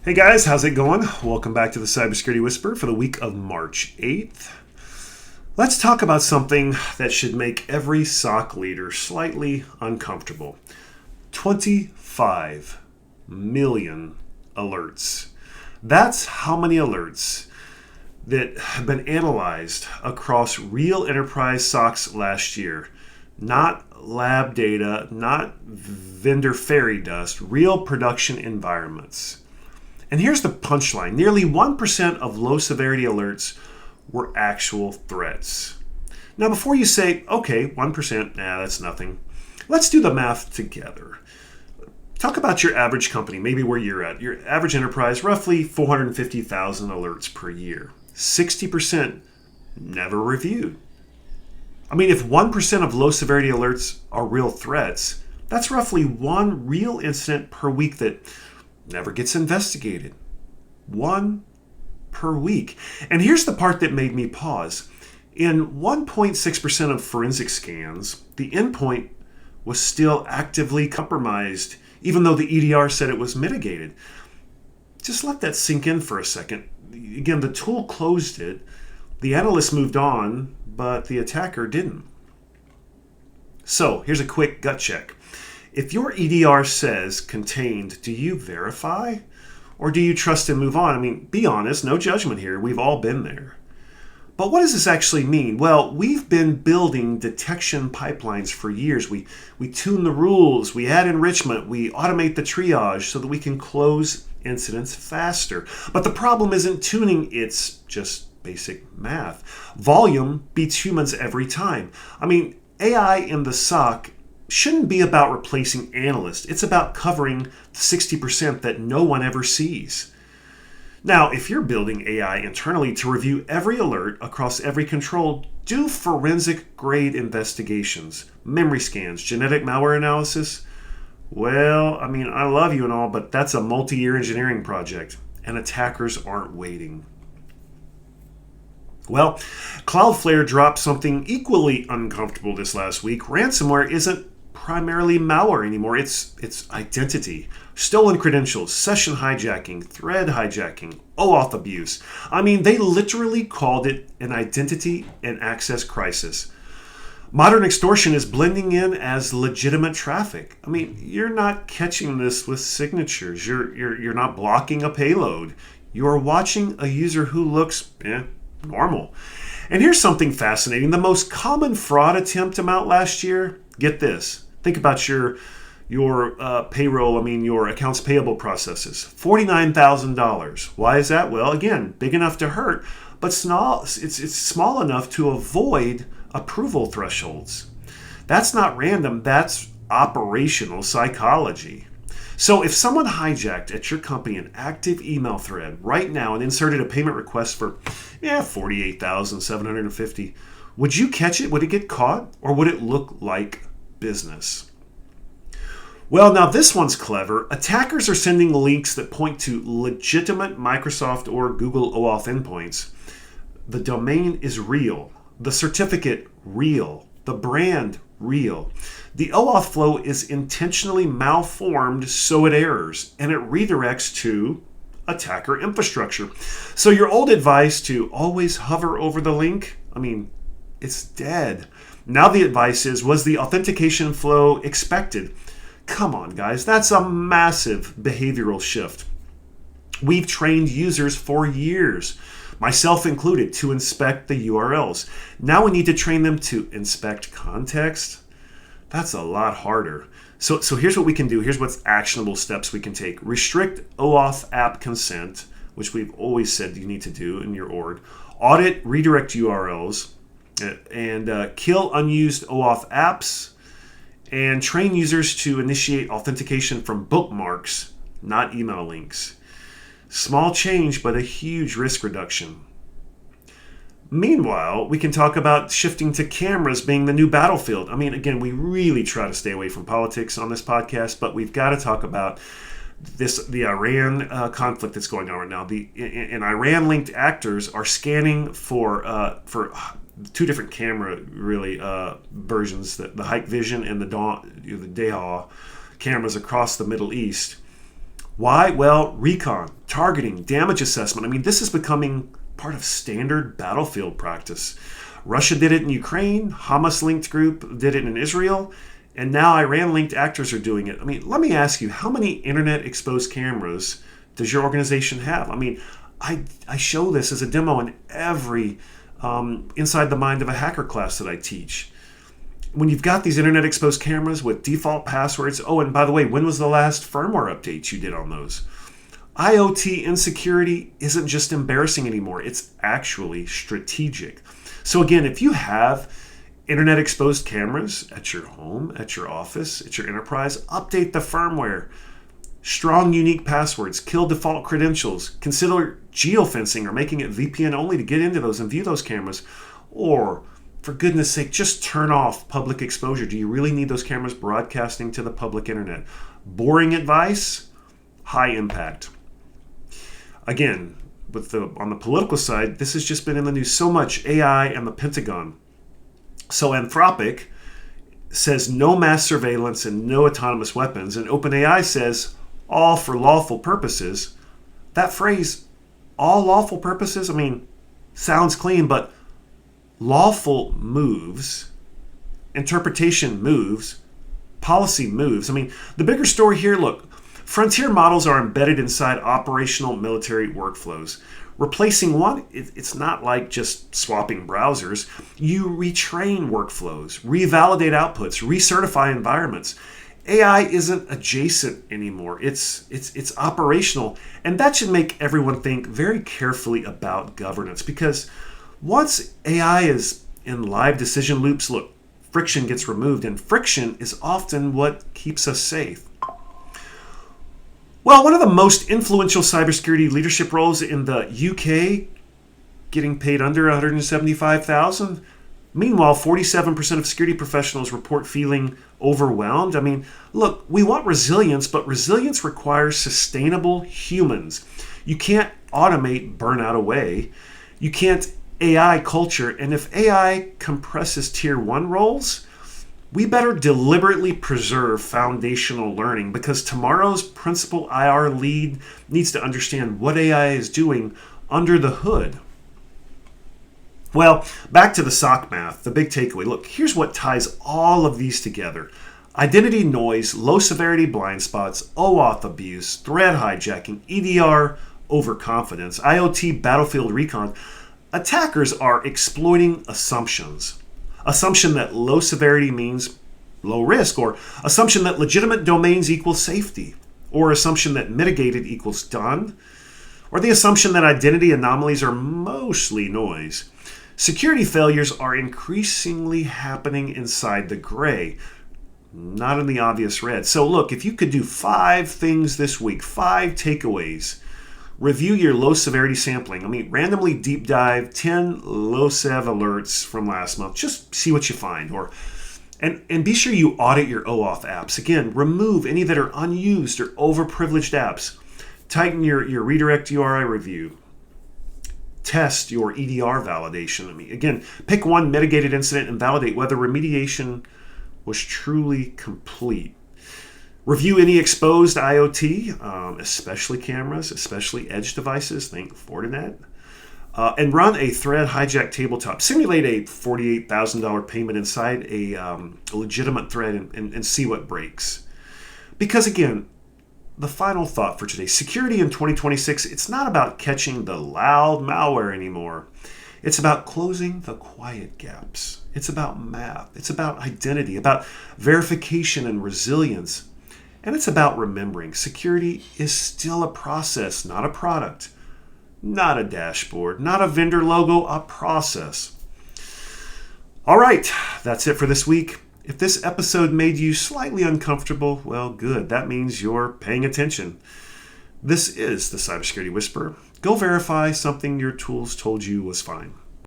Hey guys, how's it going? Welcome back to the Cybersecurity Whisperer for the week of March 8th. Let's talk about something that should make every SOC leader slightly uncomfortable. 25 million alerts. That's how many alerts that have been analyzed across real enterprise SOCs last year. Not lab data, not vendor fairy dust, real production environments. And here's the punchline. Nearly 1% of low-severity alerts were actual threats. Now, before you say, okay, 1%, that's nothing, let's do the math together. Talk about your average company, maybe where you're at. Your average enterprise, roughly 450,000 alerts per year. 60% never reviewed. I mean, if 1% of low-severity alerts are real threats, that's roughly one real incident per week that never gets investigated. One per week. And here's the part that made me pause. In 1.6% of forensic scans, the endpoint was still actively compromised, even though the EDR said it was mitigated. Just let that sink in for a second. Again, the tool closed it, the analyst moved on, but the attacker didn't. So here's a quick gut check. If your EDR says contained, do you verify? Or do you trust and move on? I mean, be honest, no judgment here. We've all been there. But what does this actually mean? Well, we've been building detection pipelines for years. We tune the rules, we add enrichment, we automate the triage so that we can close incidents faster. But the problem isn't tuning, it's just basic math. Volume beats humans every time. I mean, AI in the SOC shouldn't be about replacing analysts. It's about covering the 60% that no one ever sees. Now, if you're building AI internally to review every alert across every control, do forensic grade investigations, memory scans, genetic malware analysis. Well, I mean, I love you and all, but that's a multi-year engineering project, and attackers aren't waiting. Well, Cloudflare dropped something equally uncomfortable this last week. Ransomware isn't primarily malware anymore. It's identity, stolen credentials, session hijacking, thread hijacking, OAuth abuse. I mean, they literally called it an identity and access crisis. Modern extortion is blending in as legitimate traffic. I mean, you're not catching this with signatures. You're not blocking a payload. You're watching a user who looks normal. And here's something fascinating. The most common fraud attempt amount last year, get this. Think about your payroll, your accounts payable processes. $49,000. Why is that? Well, again, big enough to hurt, but small, it's small enough to avoid approval thresholds. That's not random, that's operational psychology. So if someone hijacked at your company an active email thread right now and inserted a payment request for $48,750, would you catch it? Would it get caught? Or would it look like business? Well, now this one's clever. Attackers are sending links that point to legitimate Microsoft or Google OAuth endpoints. The domain is real. The certificate, real. The brand, real. The OAuth flow is intentionally malformed so it errors, and it redirects to attacker infrastructure. So your old advice to always hover over the link, it's dead. Now the advice is, was the authentication flow expected? Come on, guys, that's a massive behavioral shift. We've trained users for years, myself included, to inspect the URLs. Now we need to train them to inspect context. That's a lot harder. So here's what we can do. Here's what's actionable steps we can take. Restrict OAuth app consent, which we've always said you need to do in your org. Audit redirect URLs, and kill unused OAuth apps, and train users to initiate authentication from bookmarks, not email links. Small change, but a huge risk reduction. Meanwhile, we can talk about shifting to cameras being the new battlefield. Again, we really try to stay away from politics on this podcast, but we've got to talk about the Iran conflict that's going on right now. And Iran-linked actors are scanning for two different camera versions, the Hike Vision and the Deha cameras across the Middle East. Why? Well, recon, targeting, damage assessment. I mean, this is becoming part of standard battlefield practice. Russia did it in Ukraine, Hamas-linked group did it in Israel, and now Iran-linked actors are doing it. I mean, let me ask you, how many internet-exposed cameras does your organization have? I mean, I show this as a demo in every Inside the Mind of a Hacker class that I teach. When you've got these internet-exposed cameras with default passwords, oh, and by the way, when was the last firmware update you did on those? IoT insecurity isn't just embarrassing anymore. It's actually strategic. So again, if you have internet exposed cameras at your home, at your office, at your enterprise, update the firmware. Strong unique passwords, kill default credentials, consider geofencing or making it VPN only to get into those and view those cameras. Or, for goodness sake, just turn off public exposure. Do you really need those cameras broadcasting to the public internet? Boring advice, high impact. Again, on the political side, this has just been in the news so much, AI and the Pentagon. So Anthropic says no mass surveillance and no autonomous weapons, and OpenAI says all for lawful purposes. That phrase, all lawful purposes, I mean, sounds clean, but lawful moves, interpretation moves, policy moves. I mean, the bigger story here, look, frontier models are embedded inside operational military workflows. Replacing one, it's not like just swapping browsers. You retrain workflows, revalidate outputs, recertify environments. AI isn't adjacent anymore. It's operational, and that should make everyone think very carefully about governance, because once AI is in live decision loops, look, friction gets removed, and friction is often what keeps us safe. Well, one of the most influential cybersecurity leadership roles in the UK, getting paid under $175,000. Meanwhile, 47% of security professionals report feeling overwhelmed. I mean, look, we want resilience, but resilience requires sustainable humans. You can't automate burnout away. You can't AI culture. And if AI compresses tier 1 roles, we better deliberately preserve foundational learning, because tomorrow's principal IR lead needs to understand what AI is doing under the hood. Well, back to the SOC math, the big takeaway. Look, here's what ties all of these together. Identity noise, low-severity blind spots, OAuth abuse, threat hijacking, EDR overconfidence, IoT battlefield recon. Attackers are exploiting assumptions. Assumption that low severity means low risk, or assumption that legitimate domains equals safety, or assumption that mitigated equals done, or the assumption that identity anomalies are mostly noise. Security failures are increasingly happening inside the gray, not in the obvious red. So look, if you could do 5 things this week, 5 takeaways. Review your low severity sampling. I mean, randomly deep dive 10 low sev alerts from last month. Just see what you find. And be sure you audit your OAuth apps. Again, remove any that are unused or overprivileged apps. Tighten your redirect URI review. Test your EDR validation. I mean, again, pick one mitigated incident and validate whether remediation was truly complete. Review any exposed IoT, especially cameras, especially edge devices, think Fortinet, and run a threat hijack tabletop. Simulate a $48,000 payment inside a legitimate thread and see what breaks. Because again, the final thought for today, security in 2026, it's not about catching the loud malware anymore. It's about closing the quiet gaps. It's about math. It's about identity, about verification and resilience. And it's about remembering security is still a process, not a product, not a dashboard, not a vendor logo, a process. All right, that's it for this week. If this episode made you slightly uncomfortable, well, good. That means you're paying attention. This is the Cybersecurity Whisperer. Go verify something your tools told you was fine.